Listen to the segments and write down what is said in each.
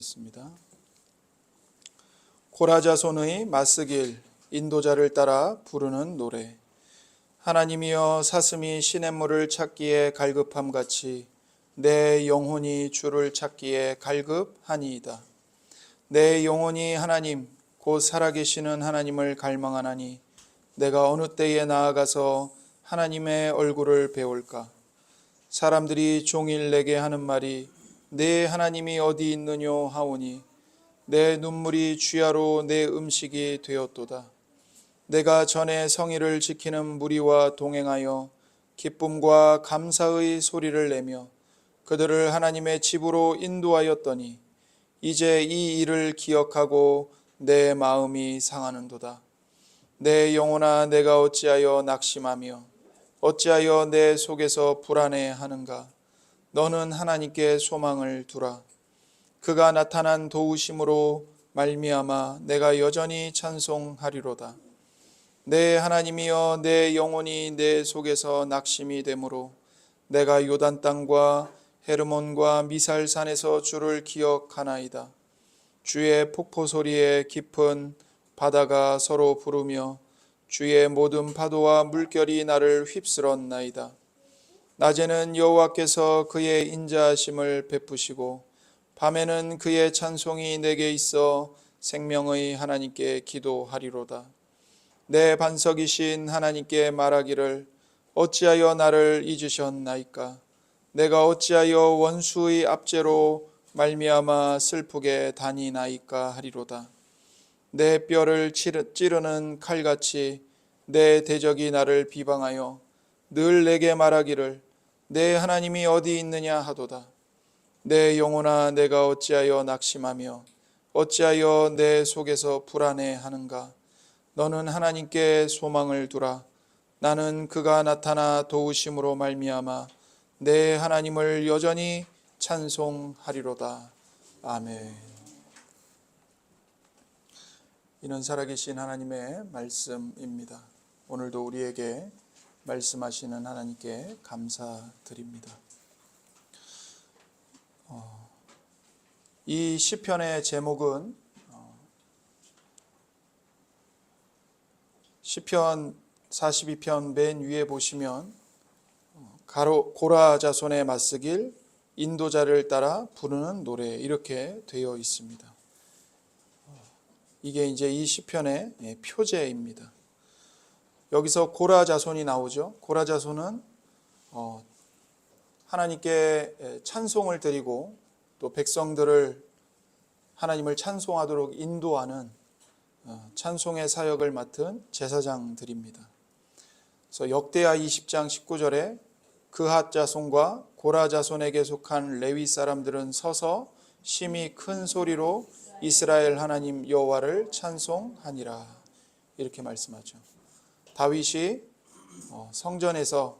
있습니다. 고라자손의 마스길 인도자를 따라 부르는 노래. 하나님이여, 사슴이 시냇물을 찾기에 갈급함같이 내 영혼이 주를 찾기에 갈급하니이다. 내 영혼이 하나님 곧 살아계시는 하나님을 갈망하나니 내가 어느 때에 나아가서 하나님의 얼굴을 배울까? 사람들이 종일 내게 하는 말이 내 하나님이 어디 있느뇨 하오니 내 눈물이 주야로 내 음식이 되었도다. 내가 전에 성의를 지키는 무리와 동행하여 기쁨과 감사의 소리를 내며 그들을 하나님의 집으로 인도하였더니 이제 이 일을 기억하고 내 마음이 상하는도다. 내 영혼아, 내가 어찌하여 낙심하며 어찌하여 내 속에서 불안해하는가? 너는 하나님께 소망을 두라. 그가 나타난 도우심으로 말미암아 내가 여전히 찬송하리로다. 내 하나님이여, 내 영혼이 내 속에서 낙심이 되므로 내가 요단 땅과 헤르몬과 미살산에서 주를 기억하나이다. 주의 폭포 소리에 깊은 바다가 서로 부르며 주의 모든 파도와 물결이 나를 휩쓸었나이다. 낮에는 여호와께서 그의 인자하심을 베푸시고 밤에는 그의 찬송이 내게 있어 생명의 하나님께 기도하리로다. 내 반석이신 하나님께 말하기를 어찌하여 나를 잊으셨나이까? 내가 어찌하여 원수의 압제로 말미암아 슬프게 다니나이까 하리로다. 내 뼈를 찌르는 칼같이 내 대적이 나를 비방하여 늘 내게 말하기를 내 하나님이 어디 있느냐 하도다. 내 영혼아, 내가 어찌하여 낙심하며 어찌하여 내 속에서 불안해하는가? 너는 하나님께 소망을 두라. 나는 그가 나타나 도우심으로 말미암아 내 하나님을 여전히 찬송하리로다. 아멘. 이는 살아계신 하나님의 말씀입니다. 오늘도 우리에게 말씀하시는 하나님께 감사드립니다. 이 시편의 제목은 시편 42편 맨 위에 보시면 고라 자손의 맞서길 인도자를 따라 부르는 노래 이렇게 되어 있습니다. 이게 이제 이 시편의 표제입니다. 여기서 고라 자손이 나오죠. 고라 자손은 하나님께 찬송을 드리고 또 백성들을 하나님을 찬송하도록 인도하는 찬송의 사역을 맡은 제사장들입니다. 그래서 역대하 20장 19절에 그핫 자손과 고라 자손에게 속한 레위 사람들은 서서 심히 큰 소리로 이스라엘 하나님 여호와를 찬송하니라 이렇게 말씀하죠. 다윗이 성전에서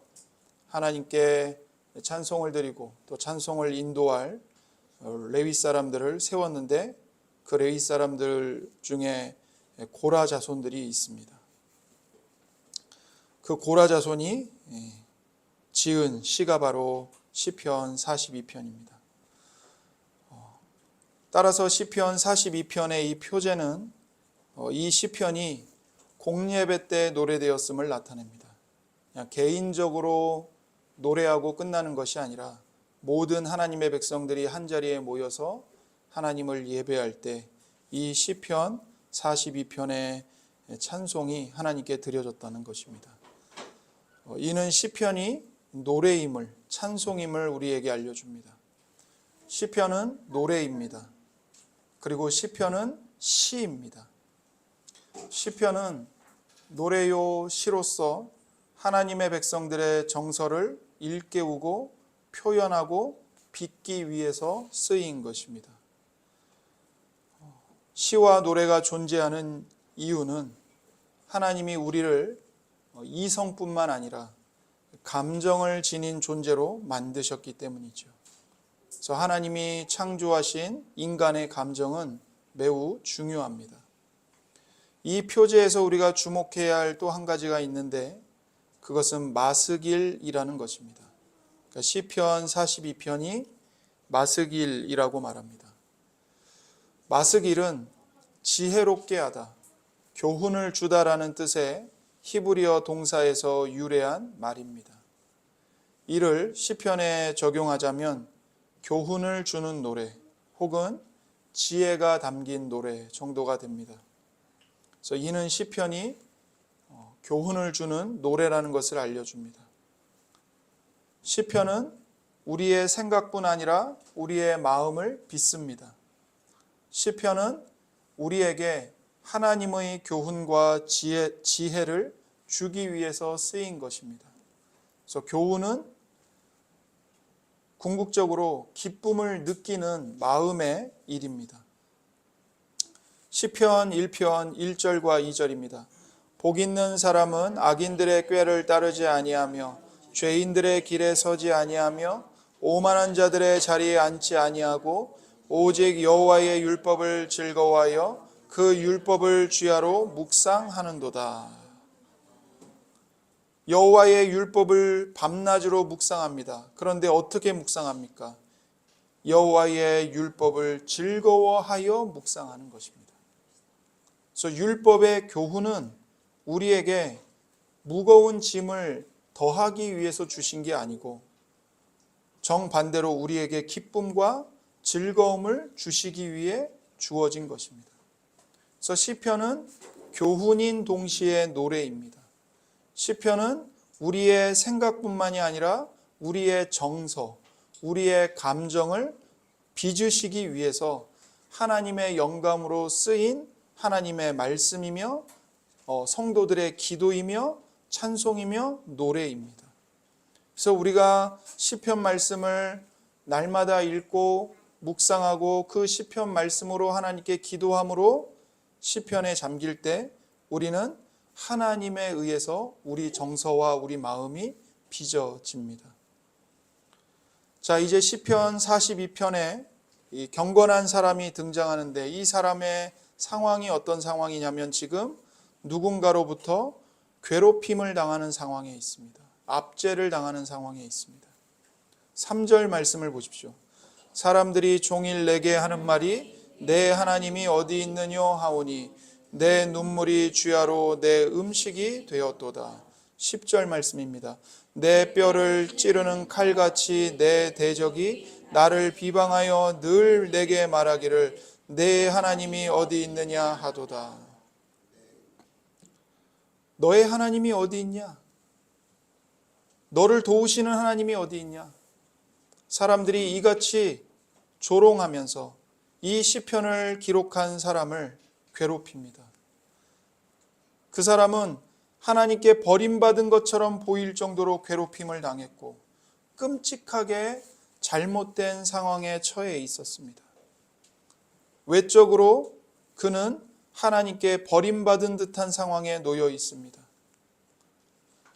하나님께 찬송을 드리고 또 찬송을 인도할 레위 사람들을 세웠는데 그 레위 사람들 중에 고라 자손들이 있습니다. 그 고라 자손이 지은 시가 바로 시편 42편입니다. 따라서 시편 42편의 이 표제는 이 시편이 공예배 때 노래되었음을 나타냅니다. 그냥 개인적으로 노래하고 끝나는 것이 아니라 모든 하나님의 백성들이 한자리에 모여서 하나님을 예배할 때 이 시편 42편의 찬송이 하나님께 드려졌다는 것입니다. 이는 시편이 노래임을, 찬송임을 우리에게 알려줍니다. 시편은 노래입니다. 그리고 시편은 시입니다. 시편은 노래요 시로서 하나님의 백성들의 정서를 일깨우고 표현하고 빚기 위해서 쓰인 것입니다. 시와 노래가 존재하는 이유는 하나님이 우리를 이성뿐만 아니라 감정을 지닌 존재로 만드셨기 때문이죠. 그래서 하나님이 창조하신 인간의 감정은 매우 중요합니다. 이 표제에서 우리가 주목해야 할 또 한 가지가 있는데 그것은 마스길이라는 것입니다. 그러니까 시편 42편이 마스길이라고 말합니다. 마스길은 지혜롭게 하다, 교훈을 주다라는 뜻의 히브리어 동사에서 유래한 말입니다. 이를 시편에 적용하자면 교훈을 주는 노래 혹은 지혜가 담긴 노래 정도가 됩니다. 그래서 이는 시편이 교훈을 주는 노래라는 것을 알려줍니다. 시편은 우리의 생각뿐 아니라 우리의 마음을 빚습니다. 시편은 우리에게 하나님의 교훈과 지혜를 주기 위해서 쓰인 것입니다. 그래서 교훈은 궁극적으로 기쁨을 느끼는 마음의 일입니다. 시편 1편 1절과 2절입니다. 복 있는 사람은 악인들의 꾀를 따르지 아니하며 죄인들의 길에 서지 아니하며 오만한 자들의 자리에 앉지 아니하고 오직 여호와의 율법을 즐거워하여 그 율법을 주야로 묵상하는도다. 여호와의 율법을 밤낮으로 묵상합니다. 그런데 어떻게 묵상합니까? 여호와의 율법을 즐거워하여 묵상하는 것입니다. 그래서 율법의 교훈은 우리에게 무거운 짐을 더하기 위해서 주신 게 아니고 정반대로 우리에게 기쁨과 즐거움을 주시기 위해 주어진 것입니다. 그래서 시편은 교훈인 동시에 노래입니다. 시편은 우리의 생각뿐만이 아니라 우리의 정서, 우리의 감정을 빚으시기 위해서 하나님의 영감으로 쓰인 하나님의 말씀이며 성도들의 기도이며 찬송이며 노래입니다. 그래서 우리가 시편 말씀을 날마다 읽고 묵상하고 그 시편 말씀으로 하나님께 기도함으로 시편에 잠길 때 우리는 하나님에 의해서 우리 정서와 우리 마음이 빚어집니다. 자, 이제 시편 42편에 이 경건한 사람이 등장하는데 이 사람의 상황이 어떤 상황이냐면 지금 누군가로부터 괴롭힘을 당하는 상황에 있습니다. 압제를 당하는 상황에 있습니다. 3절 말씀을 보십시오. 사람들이 종일 내게 하는 말이 내 하나님이 어디 있느냐 하오니 내 눈물이 주야로 내 음식이 되었도다. 10절 말씀입니다. 내 뼈를 찌르는 칼같이 내 대적이 나를 비방하여 늘 내게 말하기를 내 하나님이 어디 있느냐 하도다. 너의 하나님이 어디 있냐? 너를 도우시는 하나님이 어디 있냐? 사람들이 이같이 조롱하면서 이 시편을 기록한 사람을 괴롭힙니다. 그 사람은 하나님께 버림받은 것처럼 보일 정도로 괴롭힘을 당했고 끔찍하게 잘못된 상황에 처해 있었습니다. 외적으로 그는 하나님께 버림받은 듯한 상황에 놓여 있습니다.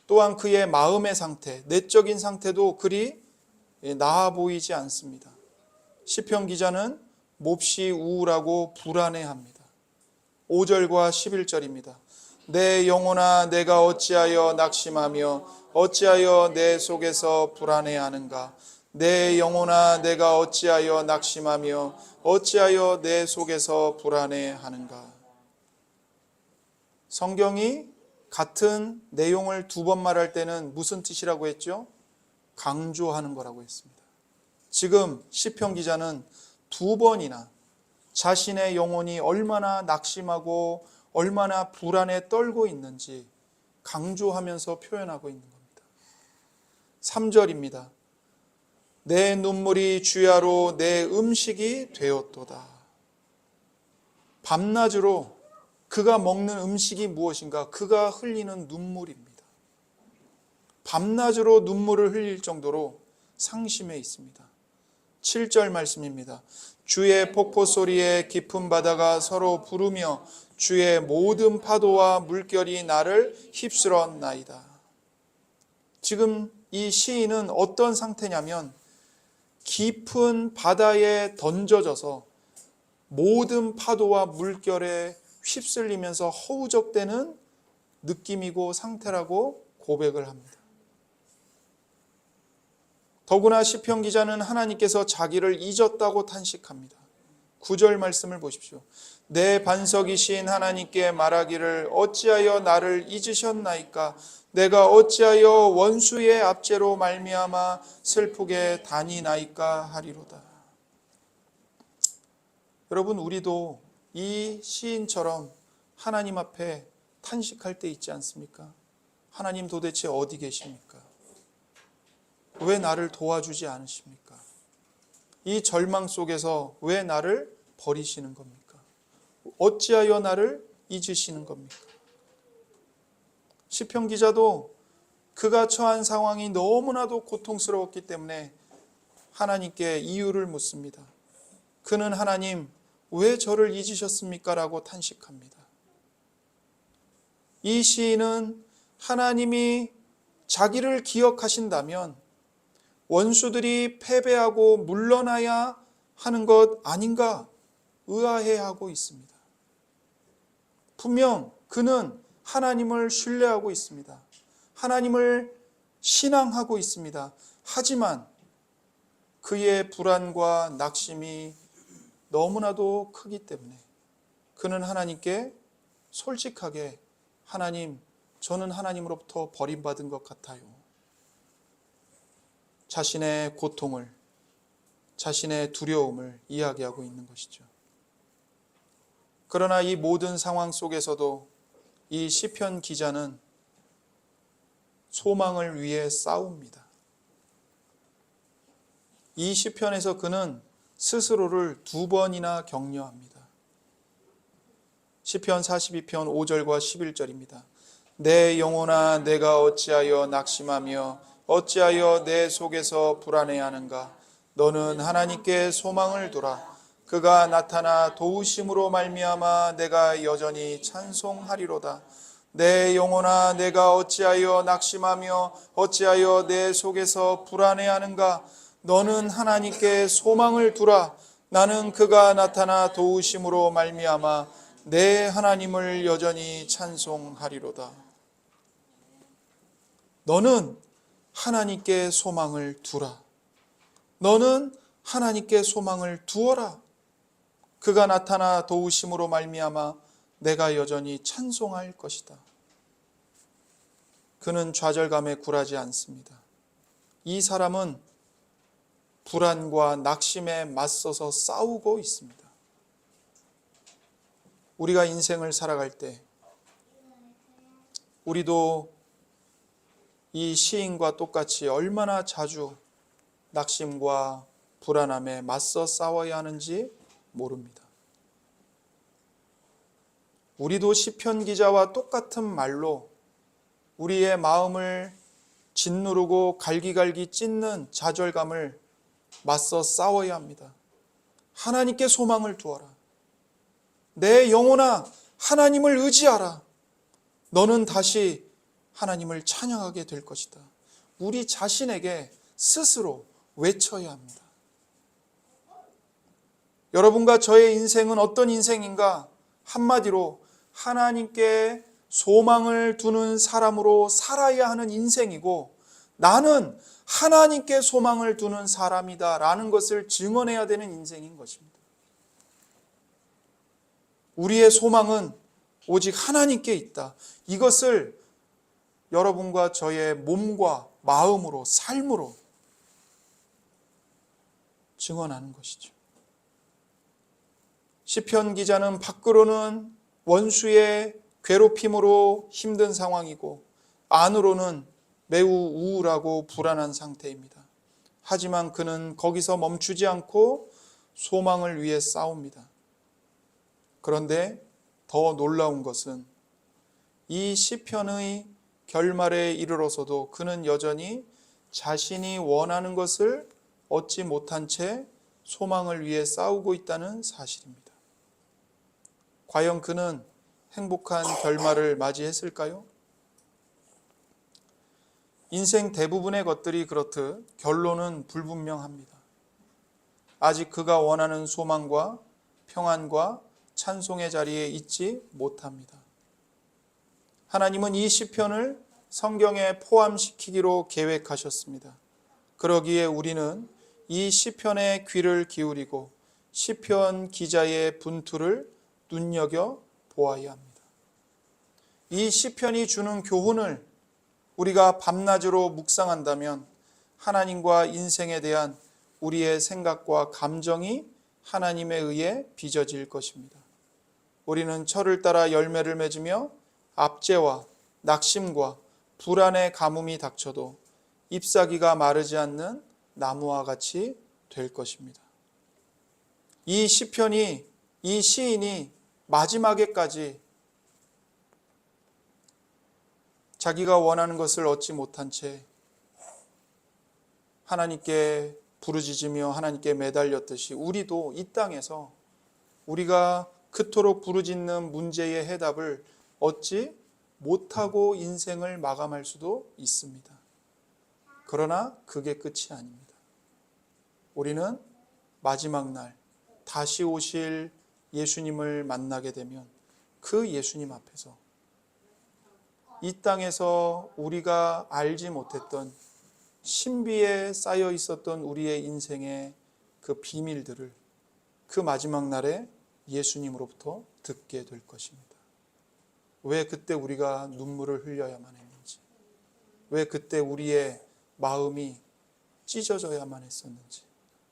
또한 그의 마음의 상태, 내적인 상태도 그리 나아 보이지 않습니다. 시편 기자는 몹시 우울하고 불안해합니다. 5절과 11절입니다. 내 영혼아 내가 어찌하여 낙심하며 어찌하여 내 속에서 불안해하는가? 내 영혼아 내가 어찌하여 낙심하며 어찌하여 내 속에서 불안해하는가? 성경이 같은 내용을 두 번 말할 때는 무슨 뜻이라고 했죠? 강조하는 거라고 했습니다. 지금 시편 기자는 두 번이나 자신의 영혼이 얼마나 낙심하고 얼마나 불안에 떨고 있는지 강조하면서 표현하고 있는 겁니다. 3절입니다. 내 눈물이 주야로 내 음식이 되었도다. 밤낮으로 그가 먹는 음식이 무엇인가? 그가 흘리는 눈물입니다. 밤낮으로 눈물을 흘릴 정도로 상심해 있습니다. 7절 말씀입니다. 주의 폭포 소리에 깊은 바다가 서로 부르며 주의 모든 파도와 물결이 나를 휩쓸었나이다. 지금 이 시인은 어떤 상태냐면 깊은 바다에 던져져서 모든 파도와 물결에 휩쓸리면서 허우적대는 느낌이고 상태라고 고백을 합니다. 더구나 시편 기자는 하나님께서 자기를 잊었다고 탄식합니다. 9절 말씀을 보십시오. 내 반석이신 하나님께 말하기를 어찌하여 나를 잊으셨나이까? 내가 어찌하여 원수의 압제로 말미암아 슬프게 다니나이까 하리로다. 여러분, 우리도 이 시인처럼 하나님 앞에 탄식할 때 있지 않습니까? 하나님 도대체 어디 계십니까? 왜 나를 도와주지 않으십니까? 이 절망 속에서 왜 나를 버리시는 겁니까? 어찌하여 나를 잊으시는 겁니까? 시편 기자도 그가 처한 상황이 너무나도 고통스러웠기 때문에 하나님께 이유를 묻습니다. 그는 하나님, 왜 저를 잊으셨습니까? 라고 탄식합니다. 이 시인은 하나님이 자기를 기억하신다면 원수들이 패배하고 물러나야 하는 것 아닌가 의아해하고 있습니다. 분명 그는 하나님을 신뢰하고 있습니다. 하나님을 신앙하고 있습니다. 하지만 그의 불안과 낙심이 너무나도 크기 때문에 그는 하나님께 솔직하게 하나님, 저는 하나님으로부터 버림받은 것 같아요. 자신의 고통을, 자신의 두려움을 이야기하고 있는 것이죠. 그러나 이 모든 상황 속에서도 이 시편 기자는 소망을 위해 싸웁니다. 이 시편에서 그는 스스로를 2번이나 격려합니다. 시편 42편 5절과 11절입니다. 내 영혼아, 내가 어찌하여 낙심하며 어찌하여 내 속에서 불안해하는가? 너는 하나님께 소망을 두라. 그가 나타나 도우심으로 말미암아 내가 여전히 찬송하리로다. 내 영혼아, 내가 어찌하여 낙심하며 어찌하여 내 속에서 불안해하는가? 너는 하나님께 소망을 두라. 나는 그가 나타나 도우심으로 말미암아 내 하나님을 여전히 찬송하리로다. 너는 하나님께 소망을 두라. 너는 하나님께 소망을 두어라. 그가 나타나 도우심으로 말미암아 내가 여전히 찬송할 것이다. 그는 좌절감에 굴하지 않습니다. 이 사람은 불안과 낙심에 맞서서 싸우고 있습니다. 우리가 인생을 살아갈 때 우리도 이 시인과 똑같이 얼마나 자주 낙심과 불안함에 맞서 싸워야 하는지 모릅니다. 우리도 시편 기자와 똑같은 말로 우리의 마음을 짓누르고 갈기갈기 찢는 좌절감을 맞서 싸워야 합니다. 하나님께 소망을 두어라. 내 영혼아, 하나님을 의지하라. 너는 다시 하나님을 찬양하게 될 것이다. 우리 자신에게 스스로 외쳐야 합니다. 여러분과 저의 인생은 어떤 인생인가? 한마디로 하나님께 소망을 두는 사람으로 살아야 하는 인생이고, 나는 하나님께 소망을 두는 사람이다 라는 것을 증언해야 되는 인생인 것입니다. 우리의 소망은 오직 하나님께 있다. 이것을 여러분과 저의 몸과 마음으로, 삶으로 증언하는 것이죠. 시편 기자는 밖으로는 원수의 괴롭힘으로 힘든 상황이고 안으로는 매우 우울하고 불안한 상태입니다. 하지만 그는 거기서 멈추지 않고 소망을 위해 싸웁니다. 그런데 더 놀라운 것은 이 시편의 결말에 이르러서도 그는 여전히 자신이 원하는 것을 얻지 못한 채 소망을 위해 싸우고 있다는 사실입니다. 과연 그는 행복한 결말을 맞이했을까요? 인생 대부분의 것들이 그렇듯 결론은 불분명합니다. 아직 그가 원하는 소망과 평안과 찬송의 자리에 있지 못합니다. 하나님은 이 시편을 성경에 포함시키기로 계획하셨습니다. 그러기에 우리는 이 시편에 귀를 기울이고 시편 기자의 분투를 눈여겨 보아야 합니다. 이 시편이 주는 교훈을 우리가 밤낮으로 묵상한다면 하나님과 인생에 대한 우리의 생각과 감정이 하나님에 의해 빚어질 것입니다. 우리는 철을 따라 열매를 맺으며 압제와 낙심과 불안의 가뭄이 닥쳐도 잎사귀가 마르지 않는 나무와 같이 될 것입니다. 이 시편이, 이 시인이 마지막에까지 자기가 원하는 것을 얻지 못한 채 하나님께 부르짖으며 하나님께 매달렸듯이 우리도 이 땅에서 우리가 그토록 부르짖는 문제의 해답을 얻지 못하고 인생을 마감할 수도 있습니다. 그러나 그게 끝이 아닙니다. 우리는 마지막 날 다시 오실 예수님을 만나게 되면 그 예수님 앞에서 이 땅에서 우리가 알지 못했던 신비에 쌓여 있었던 우리의 인생의 그 비밀들을 그 마지막 날에 예수님으로부터 듣게 될 것입니다. 왜 그때 우리가 눈물을 흘려야만 했는지, 왜 그때 우리의 마음이 찢어져야만 했었는지,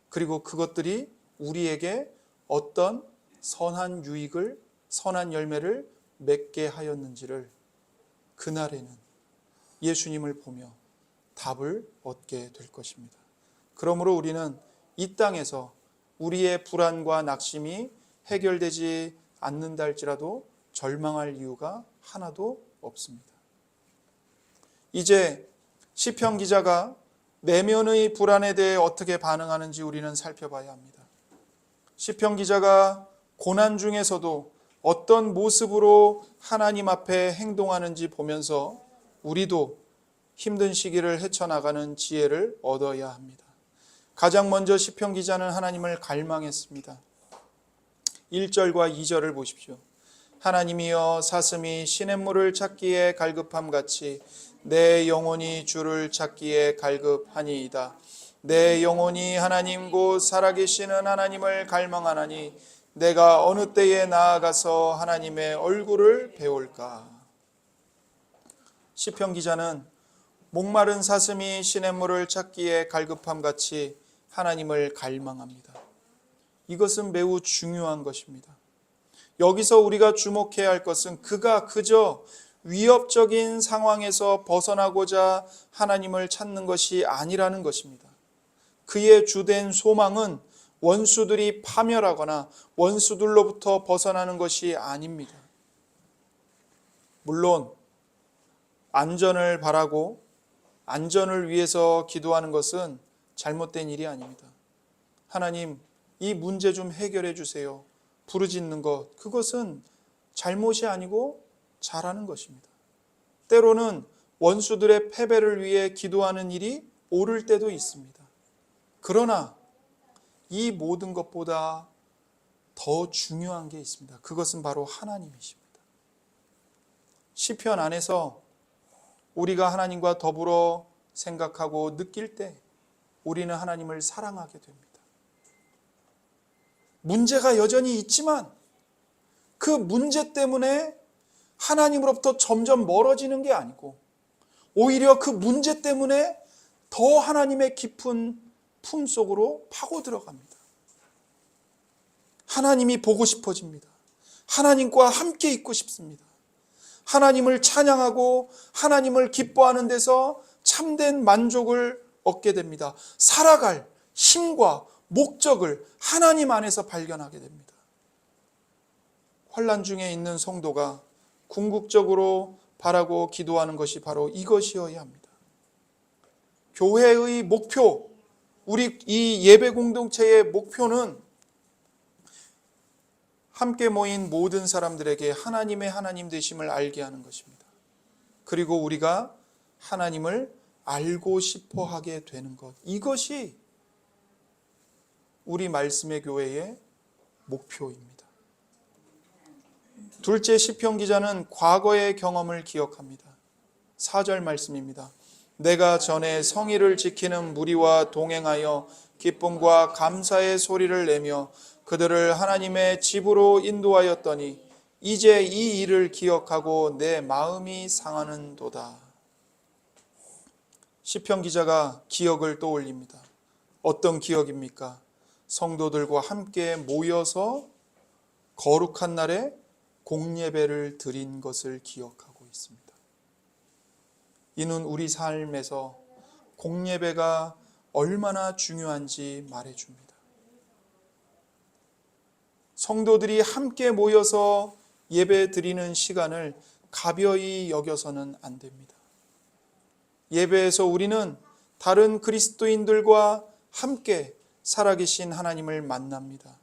그리고 그것들이 우리에게 어떤 선한 유익을, 선한 열매를 맺게 하였는지를 그날에는 예수님을 보며 답을 얻게 될 것입니다. 그러므로 우리는 이 땅에서 우리의 불안과 낙심이 해결되지 않는다 할지라도 절망할 이유가 하나도 없습니다. 이제 시편 기자가 내면의 불안에 대해 어떻게 반응하는지 우리는 살펴봐야 합니다. 시편 기자가 고난 중에서도 어떤 모습으로 하나님 앞에 행동하는지 보면서 우리도 힘든 시기를 헤쳐나가는 지혜를 얻어야 합니다. 가장 먼저 시편 기자는 하나님을 갈망했습니다. 1절과 2절을 보십시오. 하나님이여 사슴이 시냇물을 찾기에 갈급함 같이 내 영혼이 주를 찾기에 갈급하니이다. 내 영혼이 하나님 곧 살아계시는 하나님을 갈망하나니 내가 어느 때에 나아가서 하나님의 얼굴을 배울까. 시편 기자는 목마른 사슴이 시냇물을 찾기에 갈급함 같이 하나님을 갈망합니다. 이것은 매우 중요한 것입니다. 여기서 우리가 주목해야 할 것은 그가 그저 위협적인 상황에서 벗어나고자 하나님을 찾는 것이 아니라는 것입니다. 그의 주된 소망은 원수들이 파멸하거나 원수들로부터 벗어나는 것이 아닙니다. 물론 안전을 바라고 안전을 위해서 기도하는 것은 잘못된 일이 아닙니다. 하나님, 이 문제 좀 해결해 주세요. 부르짖는 것, 그것은 잘못이 아니고 잘하는 것입니다. 때로는 원수들의 패배를 위해 기도하는 일이 옳을 때도 있습니다. 그러나 이 모든 것보다 더 중요한 게 있습니다. 그것은 바로 하나님이십니다. 시편 안에서 우리가 하나님과 더불어 생각하고 느낄 때 우리는 하나님을 사랑하게 됩니다. 문제가 여전히 있지만 그 문제 때문에 하나님으로부터 점점 멀어지는 게 아니고 오히려 그 문제 때문에 더 하나님의 깊은 품속으로 파고 들어갑니다. 하나님이 보고 싶어집니다. 하나님과 함께 있고 싶습니다. 하나님을 찬양하고 하나님을 기뻐하는 데서 참된 만족을 얻게 됩니다. 살아갈 힘과 목적을 하나님 안에서 발견하게 됩니다. 환난 중에 있는 성도가 궁극적으로 바라고 기도하는 것이 바로 이것이어야 합니다. 교회의 목표, 우리 이 예배 공동체의 목표는 함께 모인 모든 사람들에게 하나님의 하나님 되심을 알게 하는 것입니다. 그리고 우리가 하나님을 알고 싶어 하게 되는 것, 이것이 우리 말씀의 교회의 목표입니다. 둘째, 시편 기자는 과거의 경험을 기억합니다. 4절 말씀입니다. 내가 전에 성의를 지키는 무리와 동행하여 기쁨과 감사의 소리를 내며 그들을 하나님의 집으로 인도하였더니 이제 이 일을 기억하고 내 마음이 상하는도다. 시편 기자가 기억을 떠올립니다. 어떤 기억입니까? 성도들과 함께 모여서 거룩한 날에 공예배를 드린 것을 기억하고 있습니다. 이는 우리 삶에서 공예배가 얼마나 중요한지 말해줍니다. 성도들이 함께 모여서 예배 드리는 시간을 가벼이 여겨서는 안 됩니다. 예배에서 우리는 다른 그리스도인들과 함께 살아계신 하나님을 만납니다.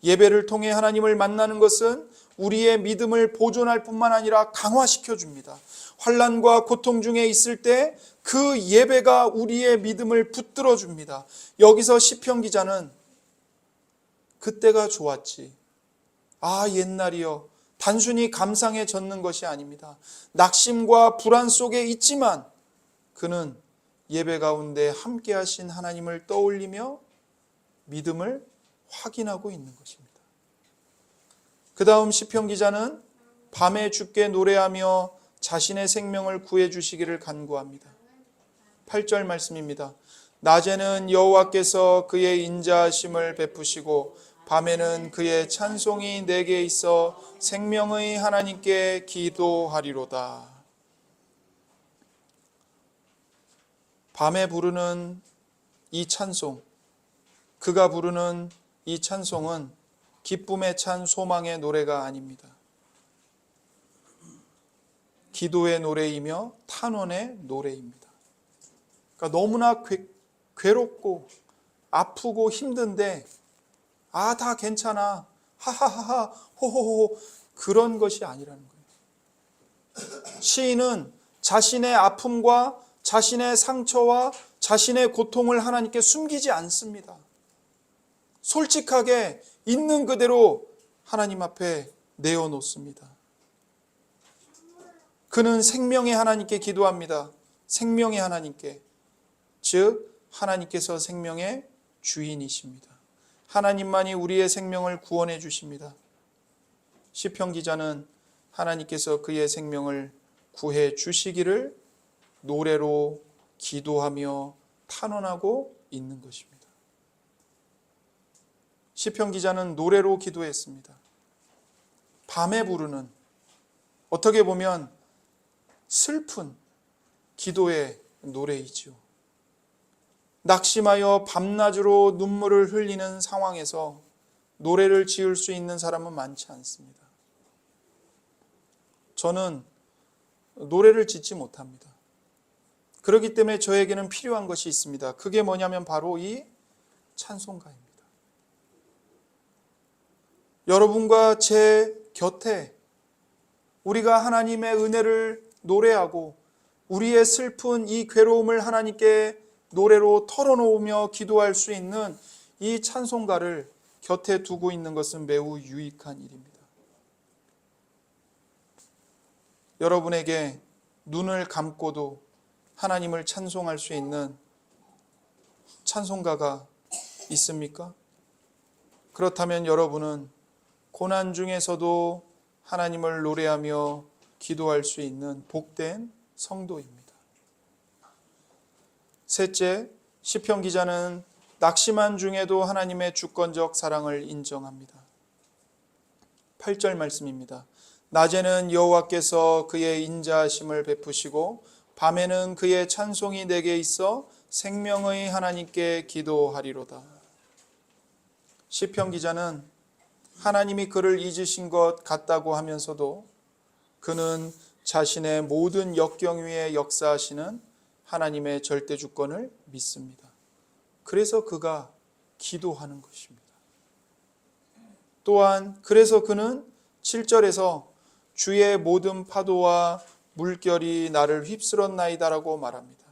예배를 통해 하나님을 만나는 것은 우리의 믿음을 보존할 뿐만 아니라 강화시켜 줍니다. 환난과 고통 중에 있을 때 그 예배가 우리의 믿음을 붙들어 줍니다. 여기서 시편 기자는 그때가 좋았지. 옛날이여. 단순히 감상에 젖는 것이 아닙니다. 낙심과 불안 속에 있지만 그는 예배 가운데 함께 하신 하나님을 떠올리며 믿음을 확인하고 있는 것입니다. 그 다음 시편 기자는 밤에 주께 노래하며 자신의 생명을 구해 주시기를 간구합니다. 8절 말씀입니다. 낮에는 여호와께서 그의 인자하심을 베푸시고 밤에는 그의 찬송이 내게 있어 생명의 하나님께 기도하리로다. 밤에 부르는 이 찬송, 그가 부르는 이 찬송은 기쁨에 찬 소망의 노래가 아닙니다. 기도의 노래이며 탄원의 노래입니다. 그러니까 너무나 괴롭고 아프고 힘든데 다 괜찮아, 하하하하, 호호호, 그런 것이 아니라는 거예요. 시인은 자신의 아픔과 자신의 상처와 자신의 고통을 하나님께 숨기지 않습니다. 솔직하게 있는 그대로 하나님 앞에 내어놓습니다. 그는 생명의 하나님께 기도합니다. 생명의 하나님께. 즉 하나님께서 생명의 주인이십니다. 하나님만이 우리의 생명을 구원해 주십니다. 시편 기자는 하나님께서 그의 생명을 구해 주시기를 노래로 기도하며 탄원하고 있는 것입니다. 시편 기자는 노래로 기도했습니다. 밤에 부르는, 어떻게 보면 슬픈 기도의 노래이죠. 낙심하여 밤낮으로 눈물을 흘리는 상황에서 노래를 지을 수 있는 사람은 많지 않습니다. 저는 노래를 짓지 못합니다. 그렇기 때문에 저에게는 필요한 것이 있습니다. 그게 뭐냐면 바로 이 찬송가입니다. 여러분과 제 곁에 우리가 하나님의 은혜를 노래하고 우리의 슬픈 이 괴로움을 하나님께 노래로 털어놓으며 기도할 수 있는 이 찬송가를 곁에 두고 있는 것은 매우 유익한 일입니다. 여러분에게 눈을 감고도 하나님을 찬송할 수 있는 찬송가가 있습니까? 그렇다면 여러분은 고난 중에서도 하나님을 노래하며 기도할 수 있는 복된 성도입니다. 셋째, 시편 기자는 낙심한 중에도 하나님의 주권적 사랑을 인정합니다. 8절 말씀입니다. 낮에는 여호와께서 그의 인자하심을 베푸시고 밤에는 그의 찬송이 내게 있어 생명의 하나님께 기도하리로다. 시편 기자는 하나님이 그를 잊으신 것 같다고 하면서도 그는 자신의 모든 역경 위에 역사하시는 하나님의 절대 주권을 믿습니다. 그래서 그가 기도하는 것입니다. 또한 그래서 그는 7절에서 주의 모든 파도와 물결이 나를 휩쓸었나이다라고 말합니다.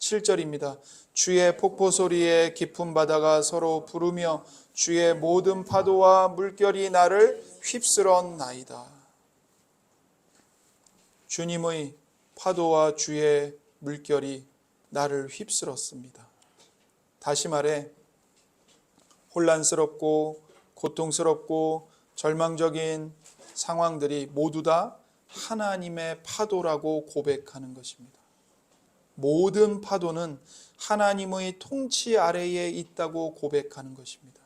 7절입니다. 주의 폭포 소리에 깊은 바다가 서로 부르며 주의 모든 파도와 물결이 나를 휩쓸었나이다. 주님의 파도와 주의 물결이 나를 휩쓸었습니다. 다시 말해 혼란스럽고 고통스럽고 절망적인 상황들이 모두 다 하나님의 파도라고 고백하는 것입니다. 모든 파도는 하나님의 통치 아래에 있다고 고백하는 것입니다.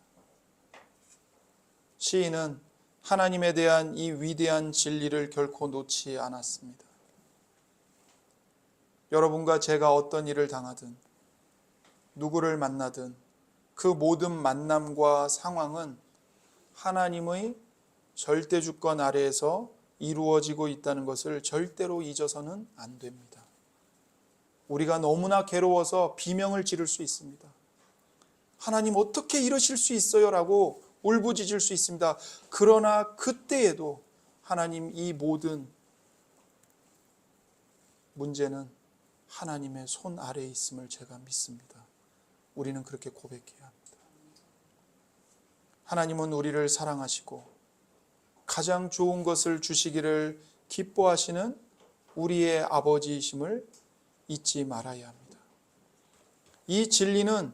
시인은 하나님에 대한 이 위대한 진리를 결코 놓지 않았습니다. 여러분과 제가 어떤 일을 당하든 누구를 만나든 그 모든 만남과 상황은 하나님의 절대주권 아래에서 이루어지고 있다는 것을 절대로 잊어서는 안 됩니다. 우리가 너무나 괴로워서 비명을 지를 수 있습니다. 하나님 어떻게 이러실 수 있어요? 라고 울부짖을 수 있습니다. 그러나 그때에도 하나님 이 모든 문제는 하나님의 손 아래에 있음을 제가 믿습니다. 우리는 그렇게 고백해야 합니다. 하나님은 우리를 사랑하시고 가장 좋은 것을 주시기를 기뻐하시는 우리의 아버지이심을 잊지 말아야 합니다. 이 진리는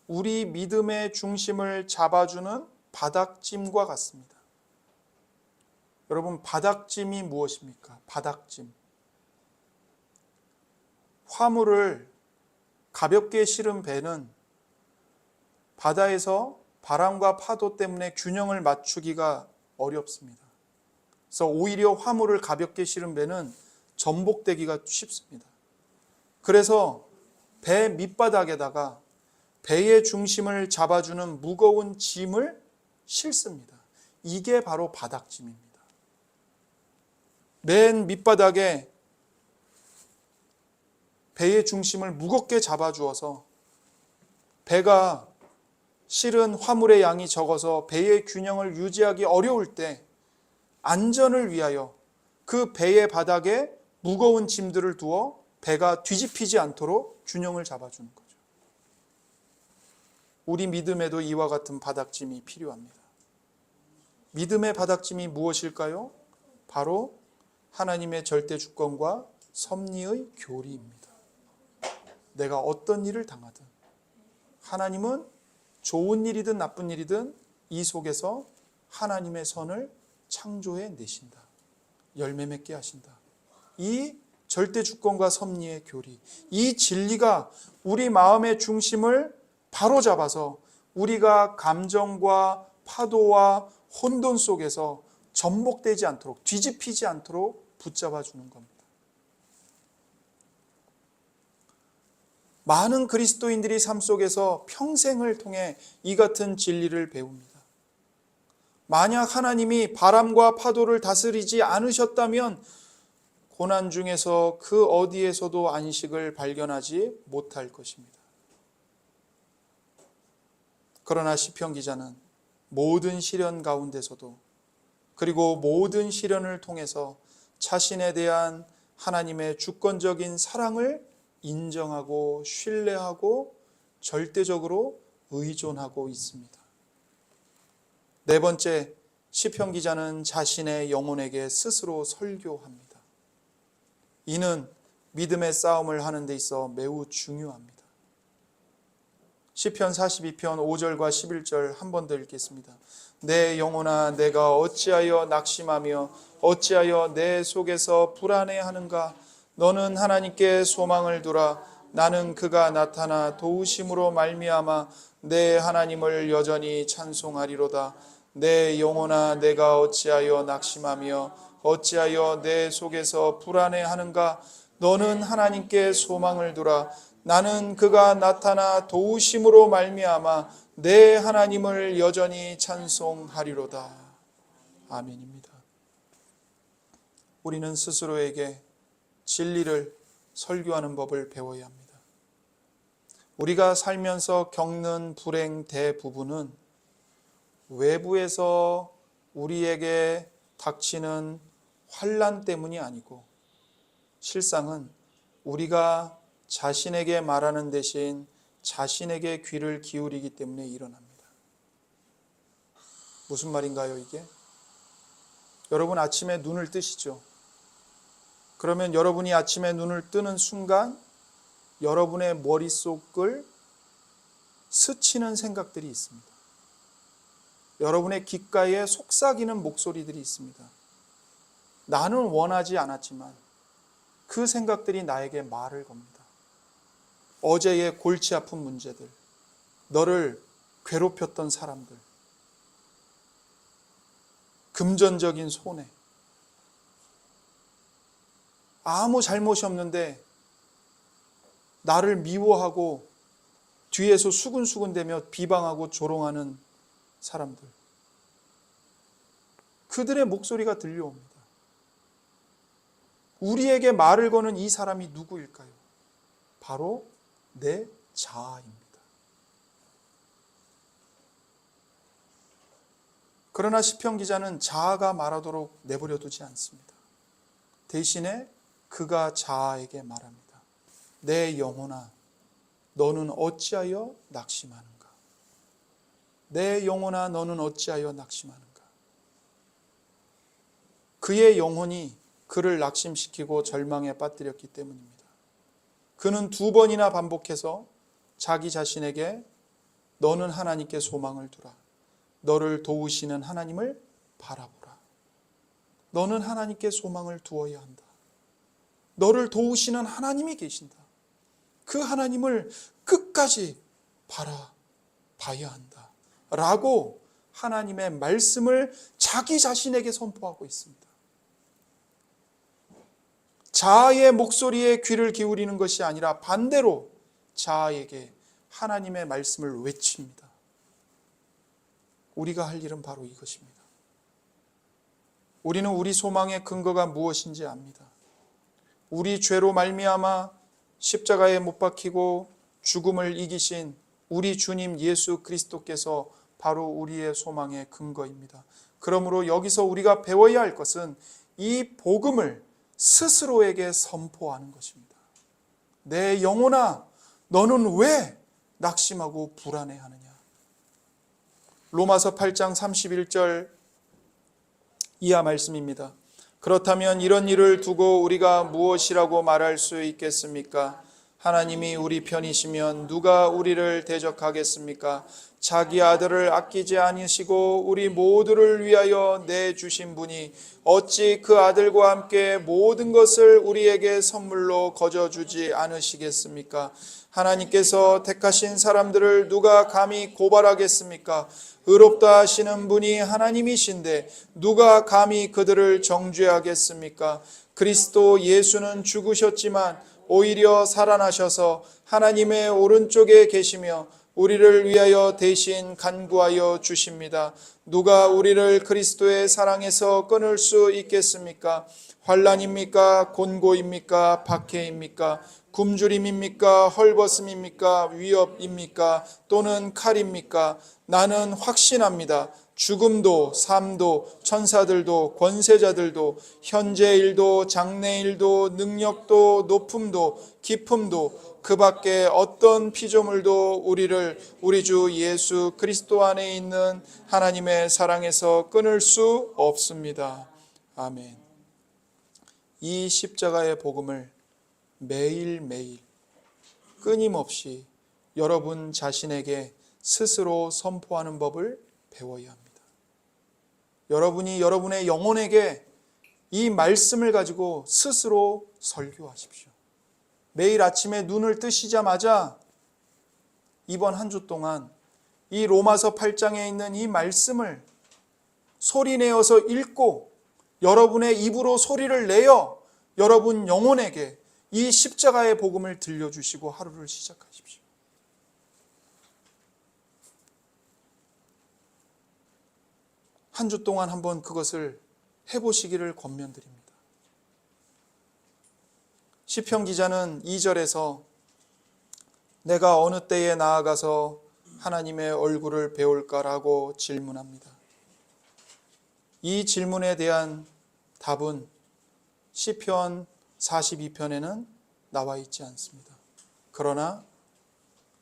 우리 믿음의 중심을 잡아주는 바닥짐과 같습니다. 여러분, 바닥짐이 무엇입니까? 바닥짐. 화물을 가볍게 실은 배는 바다에서 바람과 파도 때문에 균형을 맞추기가 어렵습니다. 그래서 오히려 화물을 가볍게 실은 배는 전복되기가 쉽습니다. 그래서 배 밑바닥에다가 배의 중심을 잡아주는 무거운 짐을 싣습니다. 이게 바로 바닥짐입니다. 맨 밑바닥에 배의 중심을 무겁게 잡아주어서 배가 실은 화물의 양이 적어서 배의 균형을 유지하기 어려울 때 안전을 위하여 그 배의 바닥에 무거운 짐들을 두어 배가 뒤집히지 않도록 균형을 잡아주는 거죠. 우리 믿음에도 이와 같은 바닥짐이 필요합니다. 믿음의 바닥짐이 무엇일까요? 바로 하나님의 절대 주권과 섭리의 교리입니다. 내가 어떤 일을 당하든 하나님은 좋은 일이든 나쁜 일이든 이 속에서 하나님의 선을 창조해 내신다. 열매 맺게 하신다. 이 절대 주권과 섭리의 교리, 이 진리가 우리 마음의 중심을 바로잡아서 우리가 감정과 파도와 혼돈 속에서 전복되지 않도록, 뒤집히지 않도록 붙잡아 주는 겁니다. 많은 그리스도인들이 삶 속에서 평생을 통해 이 같은 진리를 배웁니다. 만약 하나님이 바람과 파도를 다스리지 않으셨다면 고난 중에서 그 어디에서도 안식을 발견하지 못할 것입니다. 그러나 시편 기자는 모든 시련 가운데서도 그리고 모든 시련을 통해서 자신에 대한 하나님의 주권적인 사랑을 인정하고 신뢰하고 절대적으로 의존하고 있습니다. 네 번째, 시편 기자는 자신의 영혼에게 스스로 설교합니다. 이는 믿음의 싸움을 하는 데 있어 매우 중요합니다. 시편 42편 5절과 11절 한 번 더 읽겠습니다. 내 영혼아, 내가 어찌하여 낙심하며 어찌하여 내 속에서 불안해하는가? 너는 하나님께 소망을 두라. 나는 그가 나타나 도우심으로 말미암아 내 하나님을 여전히 찬송하리로다. 내 영혼아, 내가 어찌하여 낙심하며 어찌하여 내 속에서 불안해하는가? 너는 하나님께 소망을 두라. 나는 그가 나타나 도우심으로 말미암아 내 하나님을 여전히 찬송하리로다. 아멘입니다. 우리는 스스로에게 진리를 설교하는 법을 배워야 합니다. 우리가 살면서 겪는 불행 대부분은 외부에서 우리에게 닥치는 환난 때문이 아니고 실상은 우리가 자신에게 말하는 대신 자신에게 귀를 기울이기 때문에 일어납니다. 무슨 말인가요, 이게? 여러분 아침에 눈을 뜨시죠? 그러면 여러분이 아침에 눈을 뜨는 순간 여러분의 머릿속을 스치는 생각들이 있습니다. 여러분의 귓가에 속삭이는 목소리들이 있습니다. 나는 원하지 않았지만 그 생각들이 나에게 말을 겁니다. 어제의 골치 아픈 문제들, 너를 괴롭혔던 사람들, 금전적인 손해, 아무 잘못이 없는데 나를 미워하고 뒤에서 수근수근대며 비방하고 조롱하는 사람들, 그들의 목소리가 들려옵니다. 우리에게 말을 거는 이 사람이 누구일까요? 바로 내 자아입니다. 그러나 시편 기자는 자아가 말하도록 내버려 두지 않습니다. 대신에 그가 자아에게 말합니다. 내 영혼아, 너는 어찌하여 낙심하는가? 내 영혼아, 너는 어찌하여 낙심하는가? 그의 영혼이 그를 낙심시키고 절망에 빠뜨렸기 때문입니다. 그는 2번이나 반복해서 자기 자신에게 너는 하나님께 소망을 두라. 너를 도우시는 하나님을 바라보라. 너는 하나님께 소망을 두어야 한다. 너를 도우시는 하나님이 계신다. 그 하나님을 끝까지 바라봐야 한다. 라고 하나님의 말씀을 자기 자신에게 선포하고 있습니다. 자아의 목소리에 귀를 기울이는 것이 아니라 반대로 자아에게 하나님의 말씀을 외칩니다. 우리가 할 일은 바로 이것입니다. 우리는 우리 소망의 근거가 무엇인지 압니다. 우리 죄로 말미암아 십자가에 못 박히고 죽음을 이기신 우리 주님 예수 그리스도께서 바로 우리의 소망의 근거입니다. 그러므로 여기서 우리가 배워야 할 것은 이 복음을 스스로에게 선포하는 것입니다. 내 영혼아, 너는 왜 낙심하고 불안해하느냐? 로마서 8장 31절 이하 말씀입니다. 그렇다면 이런 일을 두고 우리가 무엇이라고 말할 수 있겠습니까? 하나님이 우리 편이시면 누가 우리를 대적하겠습니까? 자기 아들을 아끼지 않으시고 우리 모두를 위하여 내주신 분이 어찌 그 아들과 함께 모든 것을 우리에게 선물로 거저주지 않으시겠습니까? 하나님께서 택하신 사람들을 누가 감히 고발하겠습니까? 의롭다 하시는 분이 하나님이신데 누가 감히 그들을 정죄하겠습니까? 그리스도 예수는 죽으셨지만 오히려 살아나셔서 하나님의 오른쪽에 계시며 우리를 위하여 대신 간구하여 주십니다. 누가 우리를 그리스도의 사랑에서 끊을 수 있겠습니까? 환난입니까? 곤고입니까? 박해입니까? 굶주림입니까? 헐벗음입니까? 위협입니까? 또는 칼입니까? 나는 확신합니다. 죽음도 삶도 천사들도 권세자들도 현재 일도 장래 일도 능력도 높음도 깊음도 그 밖에 어떤 피조물도 우리를 우리 주 예수 그리스도 안에 있는 하나님의 사랑에서 끊을 수 없습니다. 아멘. 이 십자가의 복음을 매일매일 끊임없이 여러분 자신에게 스스로 선포하는 법을 배워야 합니다. 여러분이 여러분의 영혼에게 이 말씀을 가지고 스스로 설교하십시오. 매일 아침에 눈을 뜨시자마자 이번 한 주 동안 이 로마서 8장에 있는 이 말씀을 소리내어서 읽고 여러분의 입으로 소리를 내어 여러분 영혼에게 이 십자가의 복음을 들려주시고 하루를 시작하십시오. 한 주 동안 한번 그것을 해보시기를 권면드립니다. 시편 기자는 2절에서 내가 어느 때에 나아가서 하나님의 얼굴을 배울까라고 질문합니다. 이 질문에 대한 답은 시편 42편에는 나와 있지 않습니다. 그러나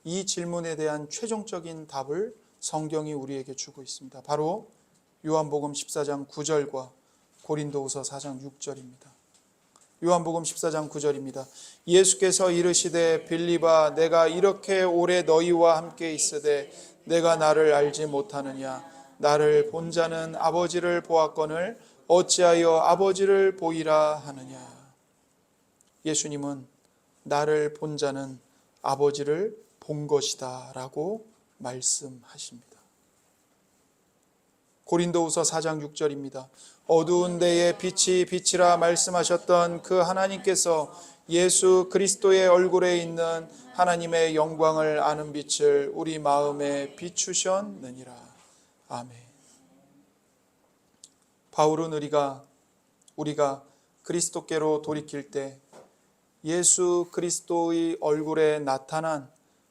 이 질문에 대한 최종적인 답을 성경이 우리에게 주고 있습니다. 바로 요한복음 14장 9절과 고린도후서 4장 6절입니다. 요한복음 14장 9절입니다. 예수께서 이르시되 빌립아 내가 이렇게 오래 너희와 함께 있으되 내가 나를 알지 못하느냐? 나를 본 자는 아버지를 보았거늘 어찌하여 아버지를 보이라 하느냐. 예수님은 나를 본 자는 아버지를 본 것이다 라고 말씀하십니다. 고린도후서 4장 6절입니다. 어두운 데에 빛이 빛이라 말씀하셨던 그 하나님께서 예수 그리스도의 얼굴에 있는 하나님의 영광을 아는 빛을 우리 마음에 비추셨느니라. 아멘. 바울은 우리가 그리스도께로 돌이킬 때 예수 그리스도의 얼굴에 나타난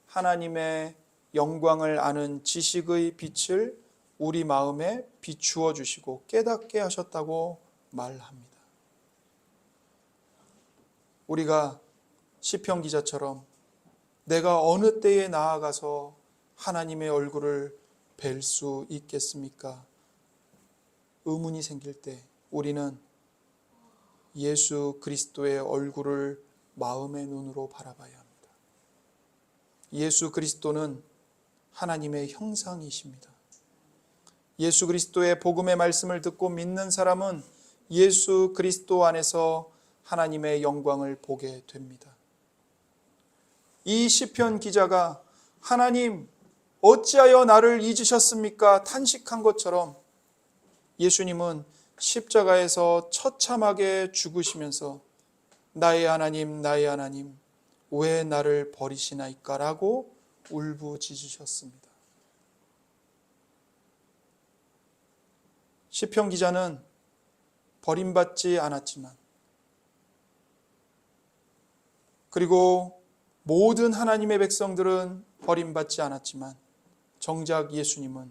하나님의 영광을 아는 지식의 빛을 우리 마음에 비추어 주시고 깨닫게 하셨다고 말합니다. 우리가 시편 기자처럼 내가 어느 때에 나아가서 하나님의 얼굴을 뵐 수 있겠습니까? 의문이 생길 때 우리는 예수 그리스도의 얼굴을 마음의 눈으로 바라봐야 합니다. 예수 그리스도는 하나님의 형상이십니다. 예수 그리스도의 복음의 말씀을 듣고 믿는 사람은 예수 그리스도 안에서 하나님의 영광을 보게 됩니다. 이 시편 기자가 하나님 어찌하여 나를 잊으셨습니까? 탄식한 것처럼 예수님은 십자가에서 처참하게 죽으시면서 나의 하나님 왜 나를 버리시나이까? 라고 울부짖으셨습니다. 시편 기자는 버림받지 않았지만 그리고 모든 하나님의 백성들은 버림받지 않았지만 정작 예수님은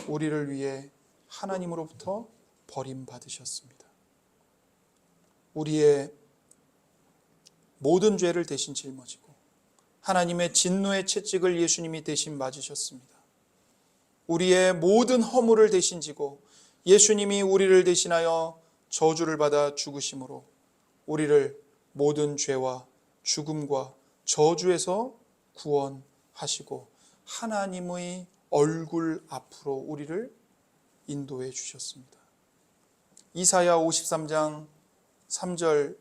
우리를 위해 하나님으로부터 버림받으셨습니다. 우리의 모든 죄를 대신 짊어지고 하나님의 진노의 채찍을 예수님이 대신 맞으셨습니다. 우리의 모든 허물을 대신 지고 예수님이 우리를 대신하여 저주를 받아 죽으심으로 우리를 모든 죄와 죽음과 저주에서 구원하시고 하나님의 얼굴 앞으로 우리를 인도해 주셨습니다. 이사야 53장 3절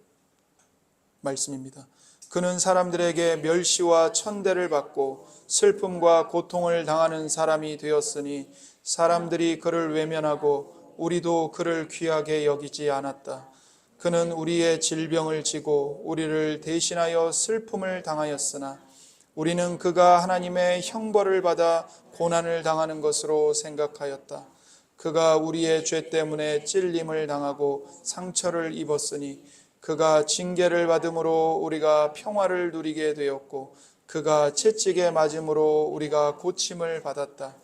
말씀입니다. 그는 사람들에게 멸시와 천대를 받고 슬픔과 고통을 당하는 사람이 되었으니 사람들이 그를 외면하고 우리도 그를 귀하게 여기지 않았다. 그는 우리의 질병을 지고 우리를 대신하여 슬픔을 당하였으나 우리는 그가 하나님의 형벌을 받아 고난을 당하는 것으로 생각하였다. 그가 우리의 죄 때문에 찔림을 당하고 상처를 입었으니 그가 징계를 받음으로 우리가 평화를 누리게 되었고 그가 채찍에 맞음으로 우리가 고침을 받았다.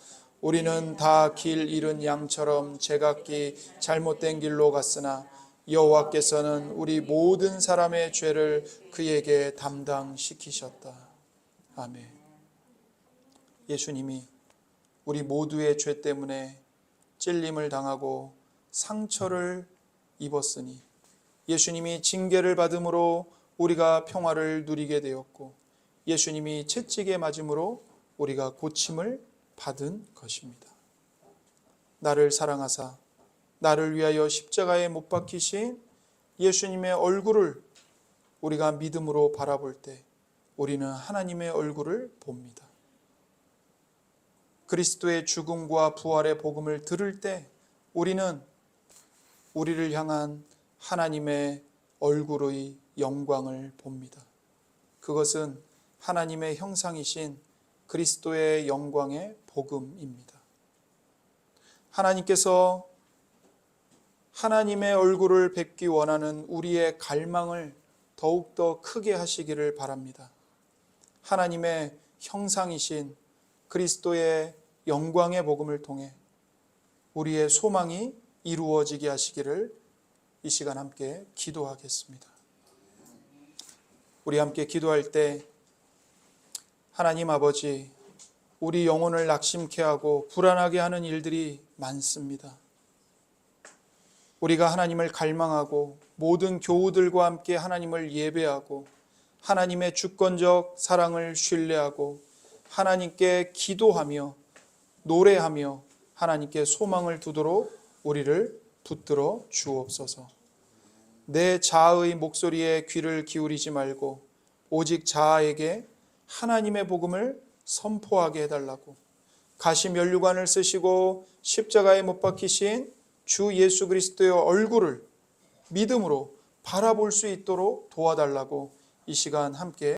우리는 다 길 잃은 양처럼 제각기 잘못된 길로 갔으나 여호와께서는 우리 모든 사람의 죄를 그에게 담당시키셨다. 아멘. 예수님이 우리 모두의 죄 때문에 찔림을 당하고 상처를 입었으니 예수님이 징계를 받음으로 우리가 평화를 누리게 되었고 예수님이 채찍에 맞음으로 우리가 고침을 받은 것입니다. 나를 사랑하사 나를 위하여 십자가에 못 박히신 예수님의 얼굴을 우리가 믿음으로 바라볼 때 우리는 하나님의 얼굴을 봅니다. 그리스도의 죽음과 부활의 복음을 들을 때 우리는 우리를 향한 하나님의 얼굴의 영광을 봅니다. 그것은 하나님의 형상이신 그리스도의 영광의 복음입니다. 하나님께서 하나님의 얼굴을 뵙기 원하는 우리의 갈망을 더욱더 크게 하시기를 바랍니다. 하나님의 형상이신 그리스도의 영광의 복음을 통해 우리의 소망이 이루어지게 하시기를 이 시간 함께 기도하겠습니다. 우리 함께 기도할 때 하나님 아버지, 우리 영혼을 낙심케 하고 불안하게 하는 일들이 많습니다. 우리가 하나님을 갈망하고 모든 교우들과 함께 하나님을 예배하고 하나님의 주권적 사랑을 신뢰하고 하나님께 기도하며 노래하며 하나님께 소망을 두도록 우리를 붙들어 주옵소서. 내 자아의 목소리에 귀를 기울이지 말고 오직 자아에게 하나님의 복음을 선포하게 해달라고, 가시 면류관을 쓰시고 십자가에 못 박히신 주 예수 그리스도의 얼굴을 믿음으로 바라볼 수 있도록 도와달라고 이 시간 함께